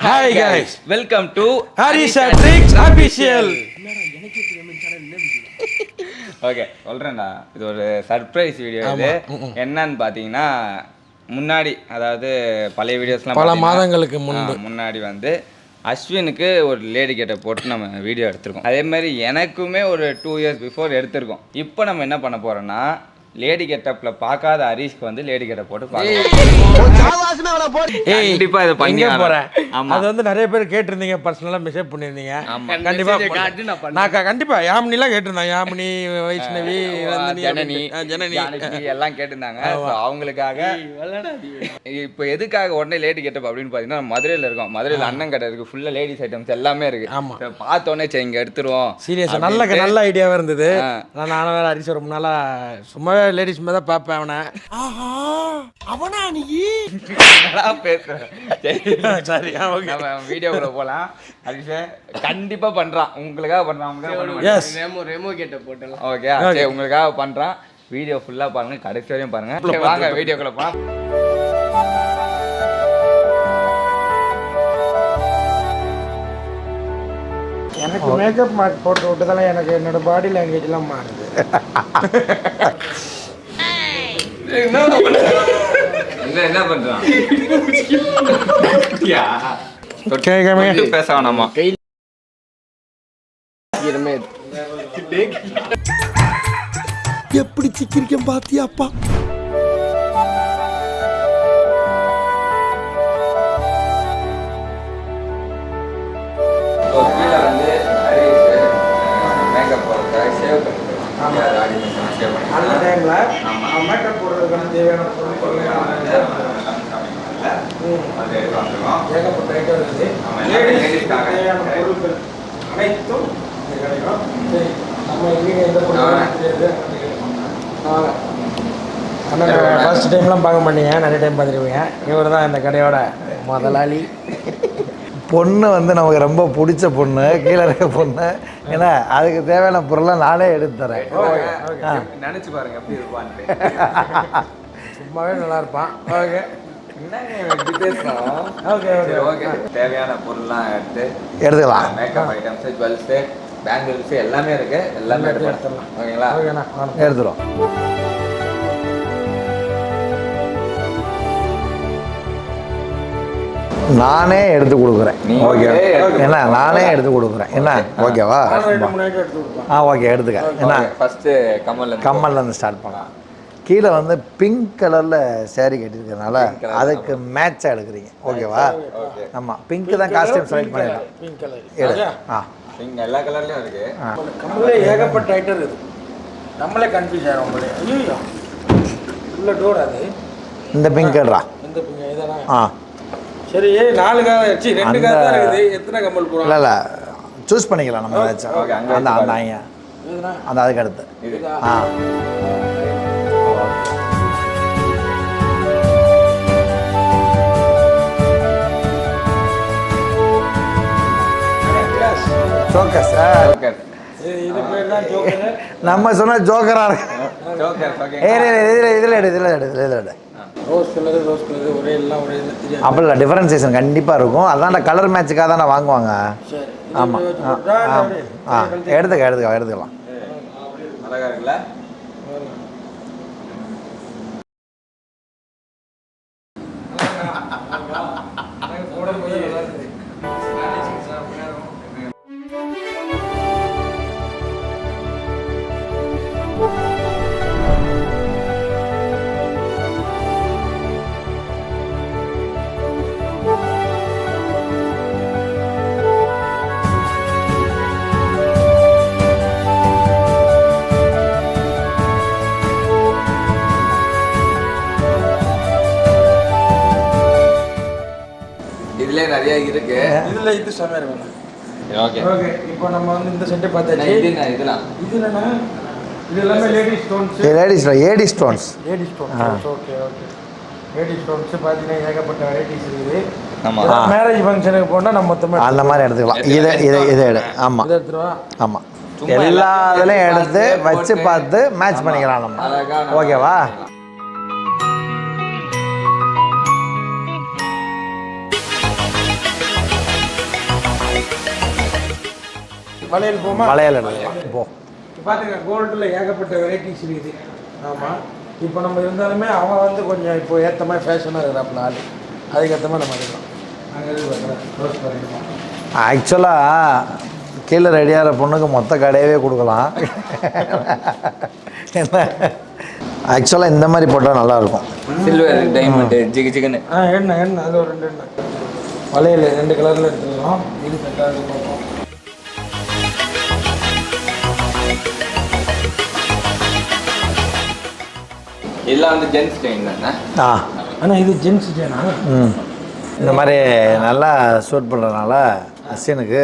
Hi guys, welcome to Harisha Tricks Official. Okay சொல்கிறேன்டா, இது ஒரு சர்ப்ரைஸ் வீடியோ. இது என்னன்னு பார்த்தீங்கன்னா, முன்னாடி அதாவது பழைய வீடியோஸ்லாம் பல மாதங்களுக்கு முன்னாடி வந்து அஸ்வினுக்கு ஒரு லேடி கெட்டப் போட்டு நம்ம வீடியோ எடுத்திருக்கோம். அதே மாதிரி எனக்குமே ஒரு 2 years பிஃபோர் எடுத்திருக்கோம். இப்போ நம்ம என்ன பண்ண போகிறோன்னா, லேடி கெட்டப்ல பார்க்காத ஹரிஷ்க்கு வந்து லேடி கெட்டப் போட்டு கண்டிப்பா இதை பண்ணி போறேன். அது வந்து நிறைய பேர் கேட்டிருந்தீங்க, பர்சனலா மெசேஜ் பண்ணிருந்தீங்க. கண்டிப்பா நான் கண்டிப்பா யாமினிலாம் கேட்டிருந்தேன். யாமினி, வைஷ்ணவி, ஜனனி எல்லாம் கேட்டிருந்தாங்க. அவங்களுக்காக இப்போ எதுக்காக உடனே லேடி கெட்டப் அப்படின்னு பார்த்தீங்கன்னா, மதுரையில் இருக்கோம். மதுரையில் அண்ணன் கடை இருக்கு, ஃபுல்லா லேடிஸ் ஐட்டம்ஸ் எல்லாமே இருக்கு. பார்த்தோன்னே சரி இங்க எடுத்துருவோம். சீரியஸா நல்ல ஐடியாவா இருந்தது. நானும் வேற ஹரிஷ் ரொம்ப நாளா சும்மா லேடிஸ் மேல தான் பாப்பேன் அவனை. அவனா நீ பேசுறேன். சரி நம்ம வீடியோக்குள்ள போலாம். ஹரிஷ் கண்டிப்பா பண்றான், உங்களுக்காக பண்றான். எஸ் ரெமோ கேட்ட போட்டலாம். ஓகே சரி, உங்களுக்காக பண்றான். வீடியோ ஃபுல்லா பாருங்க, கடைசி வரையும் பாருங்க. வாங்க வீடியோக்குள்ள போலாம். எனக்கு மேக்கப் போட்டு விட்டதால எனக்கு என்னோட பாடி லாங்குவேஜ்லாம் மாறுது. என்ன பண்றான்? பேச வேணாமா? எப்படி சிக்கிரிக்கம் பாத்தியாப்பா? அந்த டைம்ல மேக்கப் போடுறதுக்கான தேவையான பொருட்கள் ஏகப்பட்ட ஐட்டம் இருக்குது. தேவையான பொருட்கள் அனைத்தும் கிடைக்கும். சரி, நம்ம எங்கே எந்த பொருள் தெரியாது. ஆனால் ஃபர்ஸ்ட் டைம்லாம் பார்க்க மாட்டீங்க, நிறைய டைம் பார்த்துருப்பீங்க. இவர் தான் இந்த கடையோட முதலாளி. பொண்ணு வந்து நமக்கு ரொம்ப பிடிச்ச பொண்ணு, கீழே இருக்க பொண்ணு. ஏன்னா அதுக்கு தேவையான பொருளை நானே எடுத்து தரேன். நினைச்சு பாருங்க எப்படி இருப்பான்னு. சும்மாவே நல்லா இருப்பான். ஓகே தேவையான பொருள்லாம் எடுத்துக்கலாம். மேக்கப் ஐட்டம்ஸ், ஜுவல்ஸ், பேங்கிள்ஸ் எல்லாமே இருக்கு. எல்லாமே எடுத்துக்கலாம். ஓகேங்களா? எடுத்துரும். நானே எடுத்து கொடுக்குறேன். ஓகே, என்ன நானே எடுத்து கொடுக்குறேன். என்ன ஓகேவா? ஓகே எடுத்துக்க. என்ன ஃபர்ஸ்ட் கம்மல்லேருந்து ஸ்டார்ட் பண்ணலாம். கீழே வந்து பிங்க் கலரில் சேரீ கட்டியிருக்கிறதுனால அதுக்கு மேட்சாக எடுக்கிறீங்க. ஓகேவா? ஆமாம், பிங்க் தான் காஸ்டியூம் செலக்ட் பண்ணிடலாம். பிங்க் கலர் எடு. பிங்க் எல்லா கலர்லையும் இருக்கு. கம்மலே ஏகப்பட்ட ஐட்டம் இருக்குது. நம்மளே கன்ஃபியூஸ் ஆகிடும். நம்மளே ஐயோ உள்ள டோர் அது. இந்த பிங்க் எடுறா. இந்த பிங்க் இதெல்லாம் சரி. 4 கால் ஆச்சு, 2 கால் தான் இருக்குது. எத்தனை கம்மல் போடுறோம்? இல்லை சூஸ் பண்ணிக்கலாம் நம்ம ஏதாச்சும். அந்த அந்த அதுக்கு அடுத்து ஜோக்கர்ஸ். நம்ம சொன்ன ஜோக்கரா இருக்கு. இதில் ரோஸ் கலரு ஒரே எல்லாம் ஒரே தெரியாது. அப்படில்ல, டிஃபரன்சியேஷன் கண்டிப்பாக இருக்கும். அதான் கலர் மேட்சுக்காக தானே வாங்குவாங்க. ஆமாம் எடுத்துக்கலாம். அழகா இருக்குல்ல? இதுல நிறைய இருக்கு. இதுல இது சமையல் வேணும். ஓகே ஓகே, இப்போ நம்ம வந்து இந்த செட் பார்த்தாச்சு. இதெல்லாம் இது என்னன்னா, இது எல்லாமே lady stones. AD stones. Okay. Lady stones பார்த்தீங்கன்னா ஏகப்பட்ட வெரைட்டிஸ் இருக்குது. ஆமாம், மேரேஜ் ஃபங்க்ஷனுக்கு போனால் நம்ம மொத்தமாக அந்த மாதிரி எடுத்துக்கலாம். இதை எடு. ஆமாம், இதை எடுத்துருவா. ஆமாம், எல்லா இதுலையும் எடுத்து வச்சு பார்த்து மேட்ச் பண்ணிக்கலாம் நம்ம. ஓகேவா? வளையல் போமா? வளையல் எடுக்கலாம். போ பாத்துங்க, கோல்டில் ஏகப்பட்ட வெரைட்டிஸ் இருக்குது. ஆமாம், இப்போ நம்ம இருந்தாலுமே அவன் வந்து கொஞ்சம் இப்போ ஏற்ற மாதிரி ஃபேஷனாக இருக்கிறாப்புல ஆள், அதுக்கேற்ற மாதிரி நம்ம எடுக்கலாம். நாங்கள் எது க்ளோஸ் பண்ணிடுவோம். ஆக்சுவலாக கீழே ரெடியாகிற பொண்ணுக்கு மொத்த கடையவே கொடுக்கலாம். ஆக்சுவலாக இந்த மாதிரி போட்டால் நல்லாயிருக்கும். சில்வர் டைமண்டு ஜிகு ஜிகுன்னு. எண்ணெய் அது ஒரு 2 எண்ணெய் வளையல் 2 கலரில் எடுத்துக்கலாம். இது செட்டாக பார்ப்போம். எல்லாம் வந்து ஜென்ஸ் செயின் தானே? ஆனால் இது ஜென்ஸ் செயினா? இந்த மாதிரி நல்லா சூட் பண்ணுறதுனால அஸ்வினுக்கு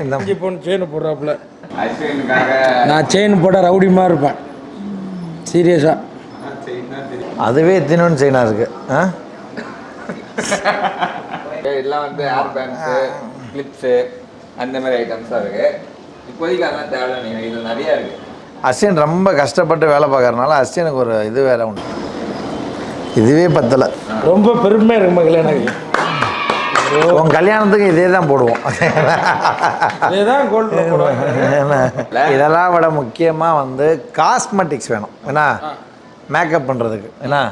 இந்த பொண்ணு செயின் போடுறாப்புல. அஸ்வினுக்காக நான் செயின் போட ரவுடிமாக இருப்பேன் சீரியஸாக. அதுவே தின்னு செயினாக இருக்குது. எல்லாம் வந்து ஹேர் பேண்ட்ஸு, கிளிப்ஸு அந்த மாதிரி ஐட்டம்ஸாக இருக்குது. இப்போதைக்கு அதெல்லாம் தேவை நீங்கள், இது நிறையா இருக்குது. அஸ்வின் ரொம்ப கஷ்டப்பட்டு வேலை பார்க்கறதுனால அஸ்வினுக்கு ஒரு இது வேற உண்டு. இதுவே பத்தலை. ரொம்ப பெருமையாக இருக்கு மகளே எனக்கு. உன் கல்யாணத்துக்கு இதே தான் போடுவோம். இதுதான் கோல்டு போடுவோம். இதெல்லாம் விட முக்கியமாக வந்து காஸ்மெட்டிக்ஸ் வேணும். ஏன்னா மேக்கப் பண்ணுறதுக்கு, ஏன்னா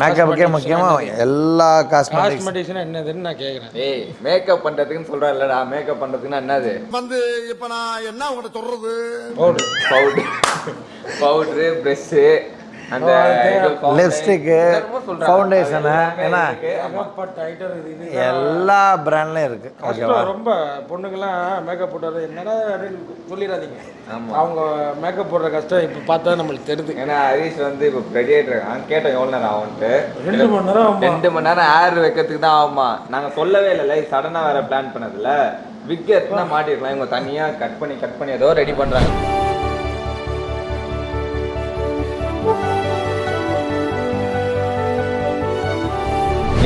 மேக்கப்புக்கே முக்கியமாக எல்லா காஸ்மெட்டிக்ஸ்னா என்னதுன்னு நான் கேட்குறேன். ஏய், மேக்கப் பண்ணுறதுக்குன்னு சொல்கிறேன் இல்லைடா. மேக்கப் பண்ணுறதுக்குன்னா என்னது வந்து இப்போ நான் என்ன உங்கள்கிட்ட சொல்கிறது? பவுட்ரு, ப்ரெஷ்ஷு, அந்த லிப்ஸ்டிக்கு, ஃபவுண்டேஷனு, ஏன்னா எல்லா பிராண்ட்லையும் இருக்குது. ஓகேவா? ரொம்ப பொண்ணுங்கெல்லாம் மேக்கப் போடுறது என்னன்னா சொல்லிடாதீங்க. அவங்க மேக்கப் போடுற கஷ்டம் இப்போ பார்த்தா நம்மளுக்கு தெரியுது. ஏன்னா ஹரிஷ் வந்து இப்போ ரெடி ஆகிட்டு இருக்கான். கேட்டோம் எவ்வளோ நேரம் ஆகும்ட்டு. 2 மணி நேரம். 2 மணி நேரம் ஹேர் வைக்கிறதுக்கு தான் ஆகுமா? நாங்கள் சொல்லவே இல்லை, சடனாக வேறு பிளான் பண்ணதில்ல. விக் எடுத்துனா மாட்டிருக்கலாம். இவங்க தனியாக கட் பண்ணி ஏதோ ரெடி பண்ணுறாங்க.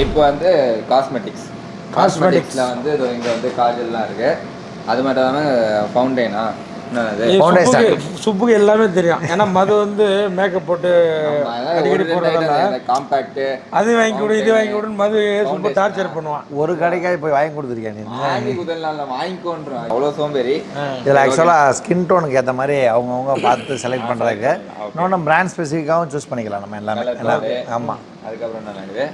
இப்போ வந்து காஸ்மெட்டிக்ஸில் வந்து இங்கே வந்து காஜல்லாம் இருக்குது. அது மட்டும் இல்லாமல் ஃபவுண்டேனா சுப்புக்கு எல்லாமே தெரியும். ஏன்னா மது வந்து மேக்கப் போட்டு அடிக்கடி போடுறதால காம்பேக்ட் அது வாங்கி கொடு இது வாங்கி கொடுன்னு மது சுப்பு டார்ச்சர் பண்ணுவான். ஒரு கடைக்காக போய் வாங்கி கொடுத்துருக்கேன். வாங்கிக்கோன்றான் அவ்வளோ சோம்பேறி. இதில் ஆக்சுவலாக ஸ்கின் டோனுக்கு ஏற்ற மாதிரி அவங்கவுங்க பார்த்து செலக்ட் பண்ணுறதுக்கு இன்னொன்று பிராண்ட் ஸ்பெசிஃபிக்காகவும் சூஸ் பண்ணிக்கலாம் நம்ம எல்லாமே. ஆமாம், அதுக்கப்புறம் என்ன இருக்குது?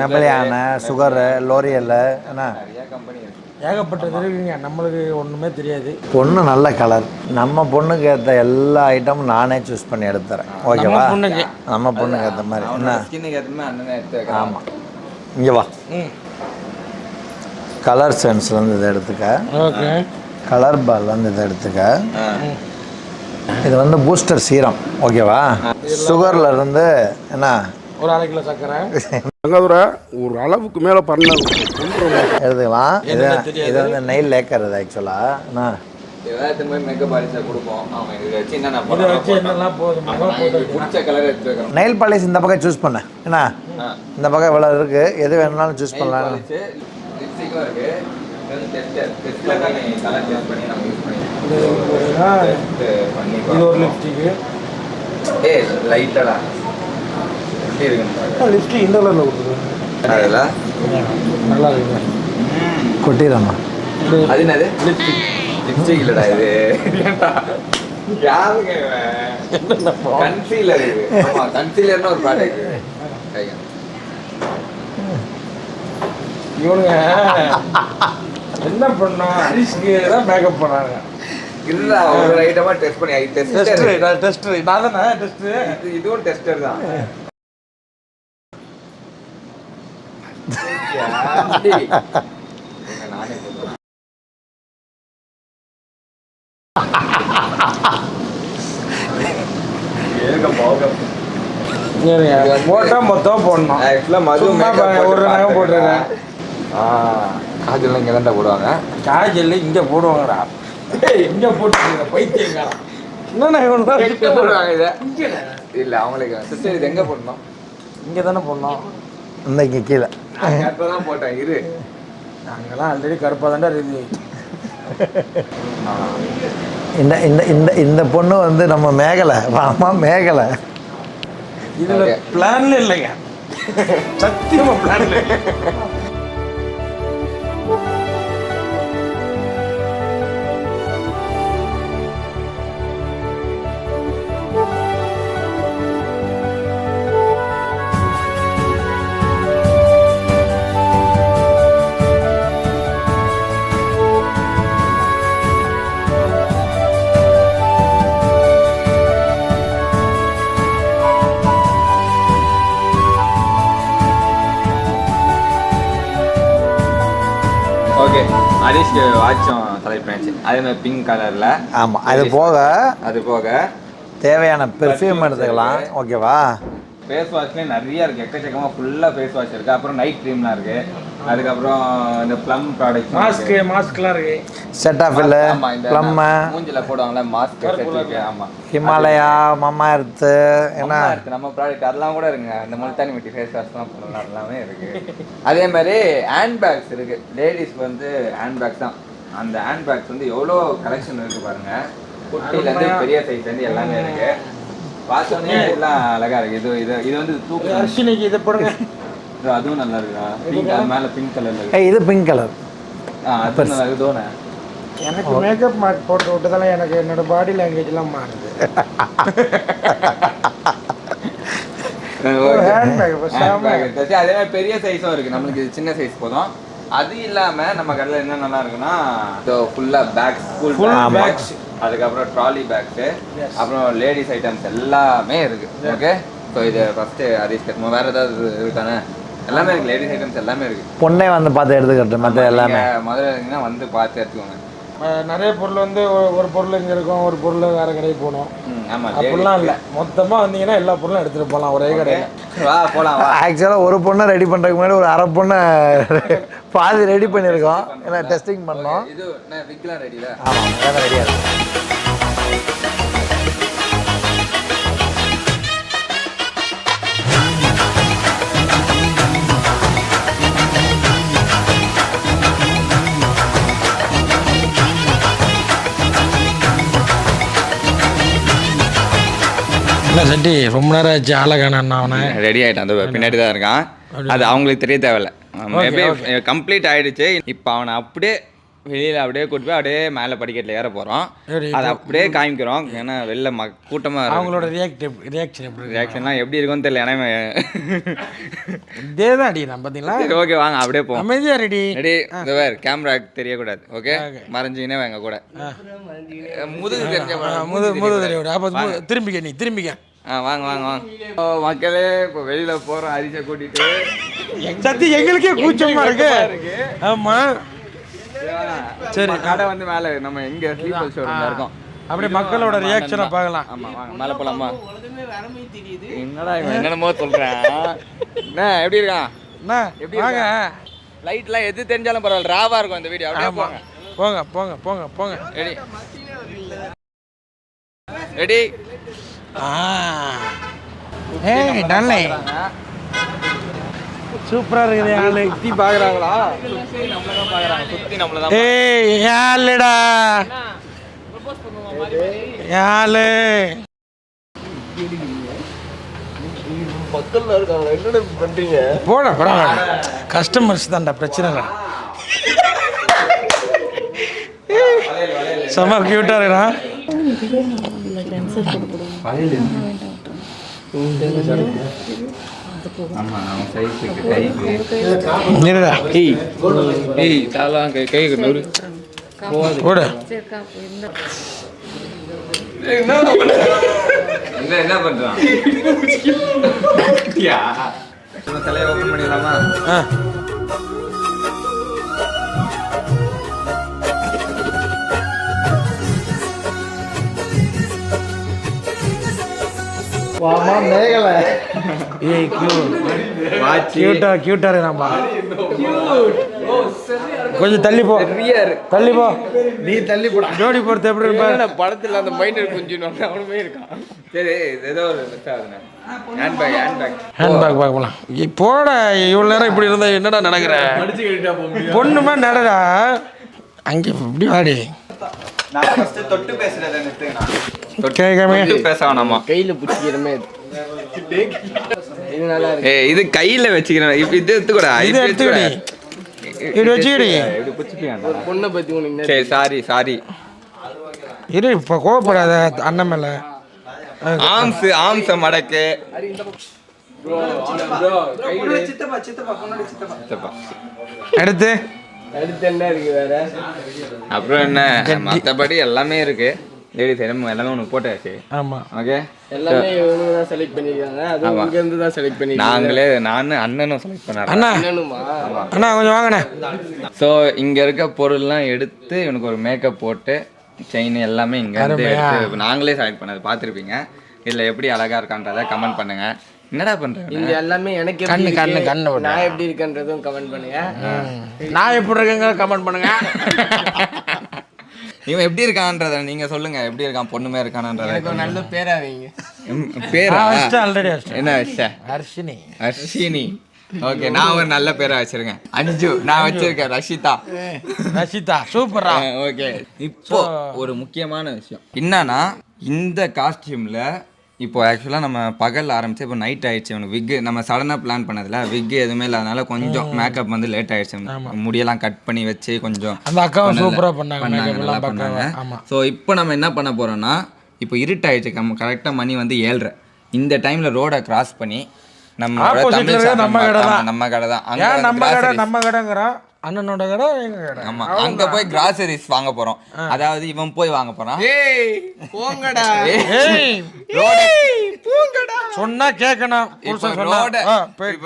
மெபலியான, சுகரு, லோரியல், என்ன நிறைய கம்பெனி இருக்குது. ஏகப்பட்டது இருக்குங்க. நம்மளுக்கு ஒன்றுமே தெரியாது. பொண்ணு நல்ல கலர். நம்ம பொண்ணுக்கு ஏற்ற எல்லா ஐட்டமும் நானே சூஸ் பண்ணி எடுத்துறேன். ஓகேவா? நம்ம பொண்ணுக்கு ஏற்ற மாதிரி என்ன ஸ்கின்னுக்கு ஏற்ற மாதிரி அண்ணனே எடுத்து. ஆமாம், இங்கே வா. கலர் சென்ஸ்லேருந்து இதை எடுத்துக்க. ஓகே. கலர் பால்லேருந்து இதை எடுத்துக்க. இது வந்து பூஸ்டர் சீரம். ஓகேவா? சுகர்ல இருந்து என்ன ஒரு 1/2 கிலோ சர்க்கரை ஒரு அளவுக்கு மேலே பண்ண எடுத்துக்கலாம். இது வந்து நெயில் லேக்கர். இது ஆக்சுவலாக என்ன ஏதாவது போய் மேக்கப் ஆர்டிஸ்டாக கொடுப்போம். அவங்க இதை வச்சு என்னென்ன இதை வச்சு என்னெல்லாம் பிடிச்ச கலர் எடுத்துக்கிறோம். நெயில் பாலிஷ் இந்த பக்கம் சூஸ் பண்ண. என்ன இந்த பக்கம் இவ்வளோ இருக்குது, எது வேணும்னாலும் சூஸ் பண்ணலாம். லிப்ஸ்டிக்கும் இருக்குது. கலர் டெஸ்ட் பண்ணி நம்ம யூஸ் பண்ணி இது ஒரு லிப்ஸ்டிக்கு. லைட்டடா லிப்ஸ்டிக் இந்த கலரில் கொடுத்துருவோம். அதெல்லாம் நல்லா இருக்குங்க. கொட்டிடமா. அது என்னது? லிப்ஸ்டிக் இல்லடா இது. யாருங்க கன்சீலர்? இது ஆமா, கன்சீலர்னு ஒரு ப்ராடக்ட். இவனுங்க என்ன பண்ணோம்? ஹரிஷ்க்கு தான் மேக்கப் பண்ணாங்க. இல்ல ஒரு ஐட்டமா டெஸ்ட் பண்ணி டெஸ்டர் நான் தானே டெஸ்டர். இதுவும் டெஸ்டர் தான். போட்டா மொத்தம் போடணும். ஒரு நகம் போட்டுருக்கேன். காஜல் இங்கே தான் போடுவாங்க. காஜல் இங்கே போடுவாங்கடா. இங்கே போட்டு பைத்தியங்க என்ன போடுவாங்க இதை. இல்லை அவங்களுக்கு சிஸ்டர் இது எங்கே போடணும்? இங்கே தானே போடணும். இந்த இங்கே கீழே தான் போட்டேன். இரு, அங்கெல்லாம் ஆல்ரெடி கருப்பாக தாண்டா இருக்குது. இந்த இந்த இந்த இந்த பொண்ணு வந்து நம்ம மேகலை. ஆமா மேகலை. இதுல பிளான்ல இல்லைங்க, சத்தியமா பிளான்ல. ஓகே ஹரிஷ்க்கு வாட்சும் செலக்ட் பண்ணியாச்சு அதே மாதிரி பிங்க் கலரில். ஆமாம், அது போக தேவையான பெர்ஃப்யூம் எடுத்துக்கலாம். ஓகேவா? ஃபேஸ் வாஷ்லேயே நிறைய இருக்குது, எக்கச்சக்கமாக ஃபுல்லாக ஃபேஸ் வாஷ் இருக்குது. அப்புறம் நைட் க்ரீம்லாம் இருக்குது. அதுக்கப்புறம் இந்த ப்ளம் ப்ராடக்ட் மாஸ்க்லாம் இருக்குது. செட்டாஃபில் ப்ளம் மூஞ்சில் போடுவாங்களே மாஸ்க் செட். ஆமாம், ஹிமாலயா மாமா எர்த்து என்ன நம்ம ப்ராடக்ட் அதெல்லாம் கூட இருக்குங்க. இந்த முல்தானி மிட்டி ஃபேஸ் வாஷ்லாம் பண்ணலாம், எல்லாமே இருக்குது. அதே மாதிரி ஹேண்ட் பேக்ஸ் இருக்குது. லேடிஸ்க்கு வந்து ஹேண்ட் பேக்ஸ் தான். அந்த ஹேண்ட் பேக்ஸ் வந்து எவ்வளோ கலெக்ஷன் இருக்குது பாருங்கள். குட்டிலேருந்து பெரிய சைஸ்லேருந்து எல்லாமே இருக்குது. பார்த்தோன்னே எல்லாம் அழகாக இருக்குது. இது வந்து தூக்கு இதை போடுங்க. அதுவும் நல்லா இருக்குதா? பிங்க் மேலே பிங்க் கலரில். இது பிங்க் கலர். அது நல்லா இருக்குதோண்ணே. எனக்கு மேக்கப் போட்டு விட்டதால எனக்கு என்னோட பாடி லாங்குவேஜ்லாம் மாறுது. அதே மாதிரி பெரிய சைஸும் இருக்குது. நம்மளுக்கு இது சின்ன சைஸ் போதும். அது இல்லாமல் நம்ம கடையில் என்ன நல்லா இருக்குன்னா ஃபுல்லாக பேக்ஸ், ஸ்கூல் பேக்ஸ், அதுக்கப்புறம் ட்ராலி பேக்ஸு, அப்புறம் லேடிஸ் ஐட்டம்ஸ் எல்லாமே இருக்குது. ஓகே, ஸோ இது ஃபஸ்ட்டு ஹரிஷ் கட்டணும். வேறு ஏதாவது இருக்கானே? எல்லாமே இருக்குது, லேடிஸ் ஐட்டம்ஸ் எல்லாமே இருக்குது. பொண்ணே வந்து பார்த்து எடுத்துக்கிட்டு மற்ற எல்லாமே மதுரை இருந்தீங்கன்னா வந்து பார்த்து எடுத்துக்கோங்க. நிறைய பொருள் வந்து ஒரு பொருள் இங்கே இருக்கும், ஒரு பொருள் வேறு கடைக்கு போகணும். ஆமாம், அப்படிலாம் இல்லை. மொத்தமாக வந்தீங்கன்னா எல்லா பொருளும் எடுத்துகிட்டு போகலாம் ஒரே கடையில். வா போகலாம். ஆக்சுவலாக ஒரு பொண்ணை ரெடி பண்ணுறதுக்கு முன்னாடி ஒரு அரை பொண்ணை பாதி ரெடி பண்ணியிருக்கோம். ஏன்னா டெஸ்டிங் பண்ணோம். இது விற்கலாம் ரெடியில். ஆமாம், வேறு ரெடியாக இருக்கும். இல்லை சட்டி ரொம்ப நேரம் ஆச்சு. ஆளகான அவனை ரெடி ஆகிட்டான், அந்த பின்னாடி தான் இருக்கான். அது அவங்களுக்கு தெரிய தேவையில்ல. மேபி கம்ப்ளீட் ஆகிடுச்சு. இப்போ அவனை அப்படியே வெளியில் அப்படியே கூட்டு போய் அப்படியே மேலே படிக்கட்டில் ஏற போகிறோம். அதை அப்படியே காமிக்கிறோம். ஏன்னா வெளில கூட்டமாக அவங்களோட ரியாக்ஷன்லாம் எப்படி இருக்கும்னு தெரியல. ஏன்னா இதே தான் அடி நான் பார்த்தீங்களா. ஓகே, வாங்க அப்படியே போவோம். அமைதியா ரெடி இந்த வேறு கேமரா தெரியக்கூடாது. ஓகே, மறைஞ்சிங்கன்னா எங்க கூட முதுகு தெரிஞ்ச முதுகு தெரிய. அப்போ திரும்பிக்க, நீ திரும்பிக்க. வாங்க வாங்க வாங்க மக்களே. இப்போ வெளியில போகிறோம் ஹரிஷை கூட்டிட்டு. சத்தி எங்களுக்கே கூச்சமா இருக்கு. ஆமாம், சரி. கடை வந்து மேலே நம்ம எங்கே ஸ்லீப்பர் ஷோரூமில் இருக்கோம். அப்படியே மக்களோட ரியாக்ஷனை பார்க்கலாம். ஆமாம், வாங்க மேலே போகலாமா? என்னடா இவன் என்னென்னமோ சொல்கிறேன். என்ன எப்படி இருக்கான்? என்ன எப்படி வாங்க. லைட்லாம் எது தெரிஞ்சாலும் பரவாயில்ல, ராவாக இருக்கும் இந்த வீடியோ. அப்படியே போங்க போங்க போங்க போங்க போங்க. Ready ready. ஏய் நல்ல சூப்பரா இருக்குது. ஆளு சுத்தி பாக்குறாங்களா? சுத்தி நம்மள தான் பாக்குறாங்க. சுத்தி நம்மள தான். ஏய் யாலடா யாலு மக்கள்ல இருக்காங்க. என்னடா பண்றீங்க? போடா பரவாயில்ல, கஸ்டமர்ஸ் தான்டா, பிரச்சனை இல்லை. செம்ம கியூட்டா இருக்கிறான். என்ன பண்றான்? தலையை ஓபன் பண்ணிடலாமா? வாமா மேகல. ஏய் கியூட்டா கியூட்டா இருக்கான்பா. கொஞ்சம் தள்ளி போ, தள்ளி போ. நீ தள்ளி போடா. ஜோடி பொறுத்து எப்படி இருப்பா? படத்துல அந்த மைண்ட் கொஞ்சம் அவனுமே இருக்கான். சரி, ஏதோ ஒரு ஹேண்ட்பேக் பார்க்கலாம். போட இவ்வளோ நேரம் இப்படி இருந்தா என்னடா நடக்கிற? பொண்ணுமா நடடா. அங்கே இப்படி வாடி. தொட்டு பேசுறேன். கையில பிடிச்சிக்கிறமே. இது கையில வச்சுக்கிறேன். இப்ப இது எடுத்துக்கூடா, இது எடுத்துக்கடி, இப்படி வச்சுக்கடி. பொண்ணை பத்தி உனக்கு சரி, சாரி சாரி. இரு, இப்போ கோவப்படாத அண்ணன் மேல. ஆம்ஸ் மடக்கு. எடுத்து என்ன இருக்கு வேற? அப்புறம் என்ன, மற்றபடி எல்லாமே இருக்கு. லேடிஸ் ஐட்டம் எல்லாமே உனக்கு போட்டாச்சு. ஆமாம். ஓகே, எல்லாமே இவனுங்க தான் செலக்ட் பண்ணிருக்காங்க. அது இங்க இருந்து தான் செலக்ட் பண்ணிருக்காங்க. நாங்களே நானும் அண்ணனும் செலக்ட் பண்ணாரு. அண்ணா என்னனுமா? அண்ணா கொஞ்சம் வாங்கண்ணே. ஸோ இங்கே இருக்க பொருள்லாம் எடுத்து இவனுக்கு ஒரு மேக்கப் போட்டு செயின் எல்லாமே இங்கே இருந்து எடுத்து நாங்களே செலக்ட் பண்ணது பார்த்துருப்பீங்க. இதில் எப்படி அழகா இருக்கான்றதை கமெண்ட் பண்ணுங்க. என்னடா பண்றேன் இந்த எல்லாமே எனக்கு எப்படி கண்ணு நான் எப்படி இருக்கேன்றதும் கமெண்ட் பண்ணுங்க. நான் எப்படி இருக்கேங்க கமெண்ட் பண்ணுங்க. இவன் எப்படி இருக்கான்றத நீங்க சொல்லுங்க. எப்படி இருக்கான், பொண்ணுமே இருக்கானன்றத. எனக்கு ஒரு நல்ல பேரா வைங்க. பேரா ஆல்ரெடி என்ன வச்ச? அர்ஷினி. அர்ஷினி. ஓகே, நான் ஒரு நல்ல பேரா வச்சிருக்கேன். அஞ்சு நான் வச்சிருக்கேன் ரஷிதா. ரஷிதா சூப்பரா. ஓகே, இப்போ ஒரு முக்கியமான விஷயம் என்னன்னா, இந்த காஸ்டியூம்ல இப்போ ஆக்சுவலாக நம்ம பகல் ஆரம்பிச்சு இப்போ நைட் ஆயிடுச்சு. அவனுக்கு விக்கு நம்ம சடனாக பிளான் பண்ணதில்ல, விக்கு எதுவுமே இல்லாதனால கொஞ்சம் மேக்கப் வந்து லேட் ஆயிடுச்சு. முடியெல்லாம் கட் பண்ணி வச்சு கொஞ்சம் அந்த அக்காவும் சூப்பராக பண்ணாங்க. நல்லா பண்ணாங்க. ஸோ இப்போ நம்ம என்ன பண்ண போறோம்னா, இப்போ இருட்டாயிடுச்சு. கரெக்டாக மணி வந்து 7:30. இந்த டைம்ல ரோடை கிராஸ் பண்ணி நம்ம கடை தான். நம்ம கடைங்கிறோம். அண்ணனோட கடை எங்க கடை. ஆமா, அங்க போய் கிராசரிஸ் வாங்க போறோம். அதாவது இவன் போய் வாங்க போறான். போங்கடா சொன்னா கேட்கணும்.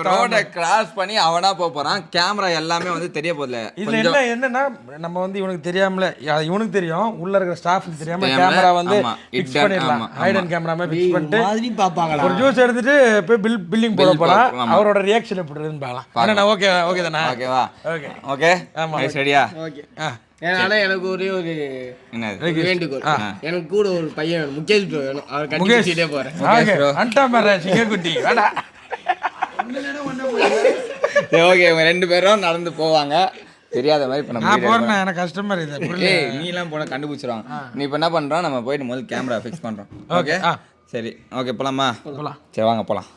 ரோட கிராஸ் பண்ணி அவனா போறான். கேமரா எல்லாமே வந்து தெரிய போதில்ல. இதுல என்னன்னா, நம்ம வந்து இவனுக்கு தெரியாமல, இவனுக்கு தெரியும், உள்ள இருக்கிற ஸ்டாஃப்க்கு தெரியாம கேமரா வந்து ஃபிக்ஸ் பண்ணிடலாம். ஹைடன் கேமரா மாதிரி ஃபிக்ஸ் பண்ணிட்டு மாதிரி பாப்பாங்களா. ஒரு ஜூஸ் எடுத்துட்டு போய் பில்லிங் போட போறான். அவரோட ரியாக்ஷன் எப்படி இருக்குன்னு பார்க்கலாம். என்ன ஓகே ஓகே தானே? ஓகேவா? ஓகே ஓகே, சரியா? ஓகே. ஆனா எனக்கு ஒரே ஒரு என்னது வேண்டுகோள். எனக்கு கூட ஒரு பையன் வேணும். முகேஷ் ப்ரோ வேணும். அவர் கண்டிப்பா போறேன். அண்டா மர சிங்கக்குட்டி வாடா. ஓகே, இவங்க 2 பேரும் நடந்து போவாங்க. தெரியாத மாதிரி இப்போ நான் போறேன். எனக்கு கஷ்டமா இருக்குது. நீ எல்லாம் போனா கண்டுபிடிச்சிருவாங்க. நீ இப்போ என்ன பண்றோம், நம்ம போயிட்டு முதல்ல கேமரா ஃபிக்ஸ் பண்றோம். ஓகே சரி, ஓகே போலாமா? சரி வாங்க போலாம்.